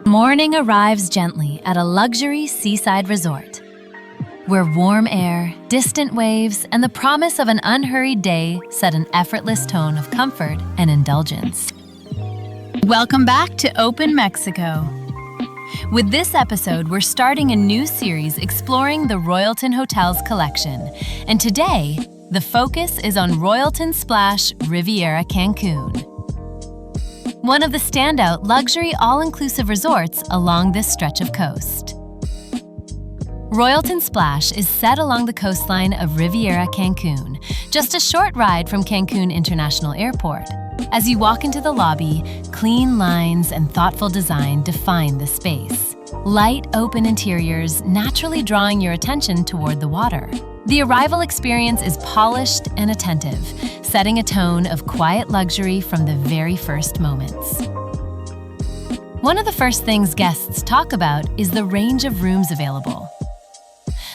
Morning arrives gently at a luxury seaside resort, where warm air, distant waves, and the promise of an unhurried day set an effortless tone of comfort and indulgence. Welcome back to OpenMexico. With this episode, we're starting a new series exploring the Royalton Hotels collection, and today, the focus is on Royalton Splash Riviera Cancun, one of the standout luxury all-inclusive resorts along this stretch of coast. Royalton Splash is set along the coastline of Riviera Cancun, just a short ride from Cancun International Airport. As you walk into the lobby, clean lines and thoughtful design define the space. Light, open interiors naturally drawing your attention toward the water. The arrival experience is polished and attentive, setting a tone of quiet luxury from the very first moments. One of the first things guests talk about is the range of rooms available.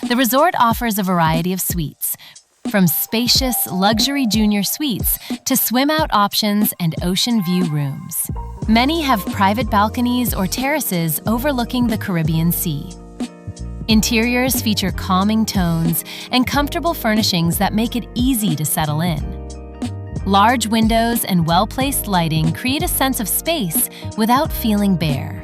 The resort offers a variety of suites, from spacious luxury junior suites to swim-out options and ocean view rooms. Many have private balconies or terraces overlooking the Caribbean Sea. Interiors feature calming tones and comfortable furnishings that make it easy to settle in. Large windows and well-placed lighting create a sense of space without feeling bare.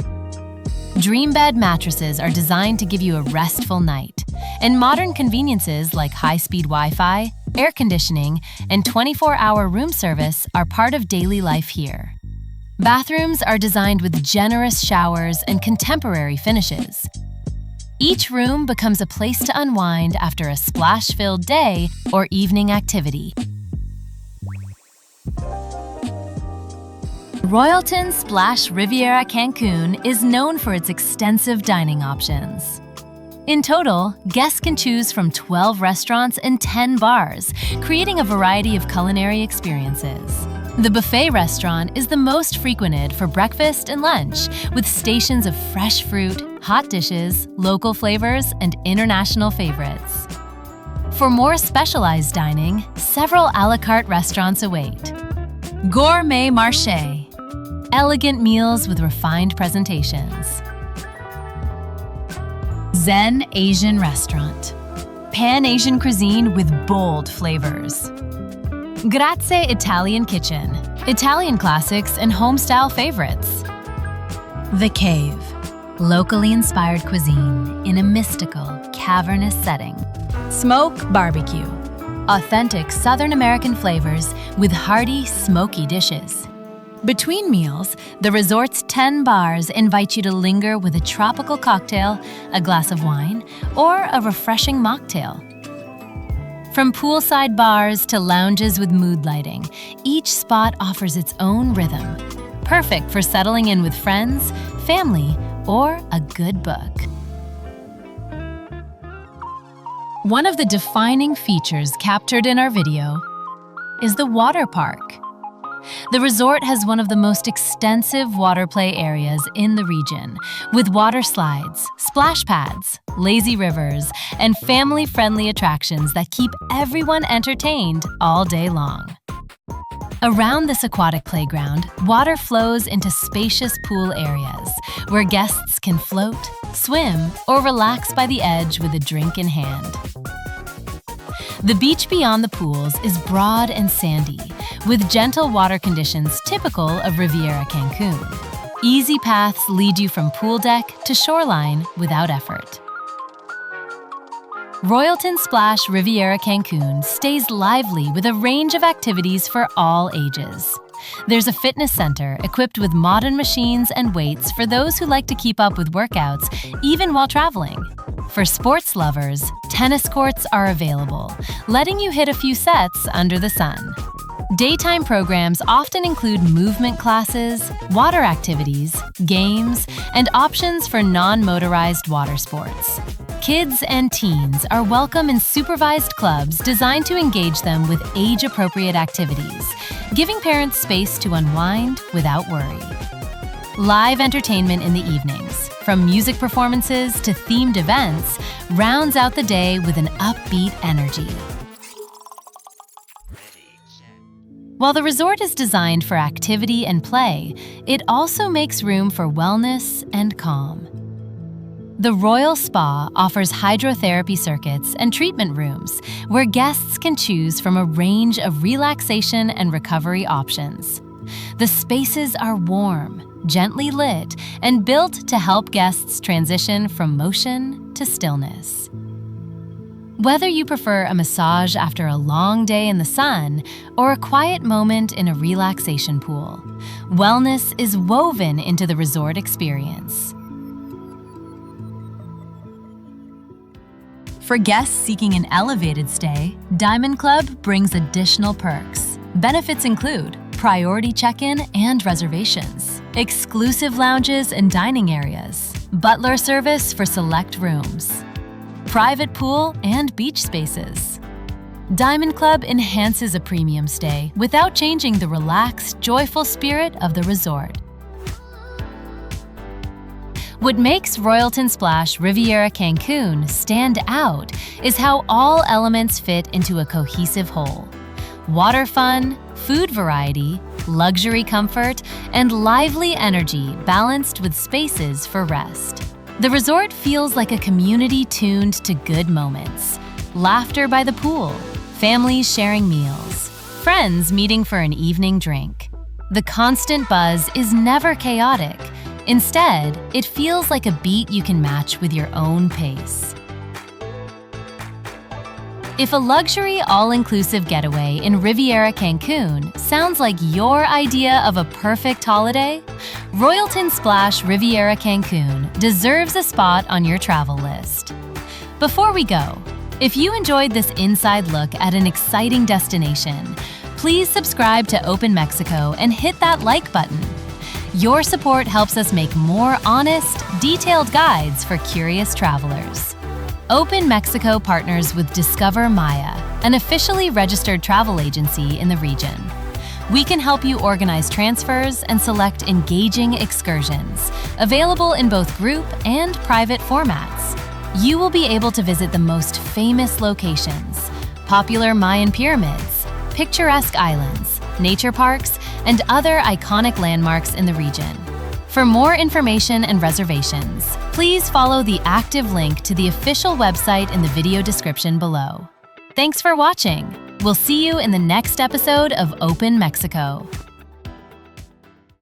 Dream bed mattresses are designed to give you a restful night, and modern conveniences like high-speed Wi-Fi, air conditioning, and 24-hour room service are part of daily life here. Bathrooms are designed with generous showers and contemporary finishes. Each room becomes a place to unwind after a splash-filled day or evening activity. Royalton Splash Riviera Cancun is known for its extensive dining options. In total, guests can choose from 12 restaurants and 10 bars, creating a variety of culinary experiences. The buffet restaurant is the most frequented for breakfast and lunch, with stations of fresh fruit, hot dishes, local flavors, and international favorites. For more specialized dining, several a la carte restaurants await. Gourmet Marché, elegant meals with refined presentations. Zen Asian Restaurant, Pan-Asian cuisine with bold flavors. Grazie Italian Kitchen, Italian classics and home-style favorites. The Cave, locally inspired cuisine in a mystical, cavernous setting. Smoke Barbecue, authentic Southern American flavors with hearty, smoky dishes. Between meals, the resort's 10 bars invite you to linger with a tropical cocktail, a glass of wine, or a refreshing mocktail. From poolside bars to lounges with mood lighting, each spot offers its own rhythm, perfect for settling in with friends, family, or a good book. One of the defining features captured in our video is the Waterpark. The resort has one of the most extensive water play areas in the region, with water slides, splash pads, lazy rivers, and family-friendly attractions that keep everyone entertained all day long. Around this aquatic playground, water flows into spacious pool areas where guests can float, swim, or relax by the edge with a drink in hand. The beach beyond the pools is broad and sandy, with gentle water conditions typical of Riviera Cancun. Easy paths lead you from pool deck to shoreline without effort. Royalton Splash Riviera Cancun stays lively with a range of activities for all ages. There's a fitness center equipped with modern machines and weights for those who like to keep up with workouts even while traveling. For sports lovers, tennis courts are available, letting you hit a few sets under the sun. Daytime programs often include movement classes, water activities, games, and options for non-motorized water sports. Kids and teens are welcome in supervised clubs designed to engage them with age-appropriate activities, giving parents space to unwind without worry. Live entertainment in the evenings, from music performances to themed events, rounds out the day with an upbeat energy. While the resort is designed for activity and play, it also makes room for wellness and calm. The Royal Spa offers hydrotherapy circuits and treatment rooms where guests can choose from a range of relaxation and recovery options. The spaces are warm, gently lit, and built to help guests transition from motion to stillness. Whether you prefer a massage after a long day in the sun or a quiet moment in a relaxation pool, wellness is woven into the resort experience. For guests seeking an elevated stay, Diamond Club brings additional perks. Benefits include priority check-in and reservations, exclusive lounges and dining areas, butler service for select rooms, private pool and beach spaces. Diamond Club enhances a premium stay without changing the relaxed, joyful spirit of the resort. What makes Royalton Splash Riviera Cancun stand out is how all elements fit into a cohesive whole. Water fun, food variety, luxury comfort, and lively energy balanced with spaces for rest. The resort feels like a community tuned to good moments. Laughter by the pool, families sharing meals, friends meeting for an evening drink. The constant buzz is never chaotic. Instead, it feels like a beat you can match with your own pace. If a luxury all-inclusive getaway in Riviera Cancun sounds like your idea of a perfect holiday, Royalton Splash Riviera Cancun deserves a spot on your travel list. Before we go, if you enjoyed this inside look at an exciting destination, please subscribe to OpenMexico and hit that like button. Your support helps us make more honest, detailed guides for curious travelers. OpenMexico partners with Discover Maya, an officially registered travel agency in the region. We can help you organize transfers and select engaging excursions, available in both group and private formats. You will be able to visit the most famous locations, popular Mayan pyramids, picturesque islands, nature parks, and other iconic landmarks in the region. For more information and reservations, please follow the active link to the official website in the video description below. Thanks for watching. We'll see you in the next episode of Open Mexico.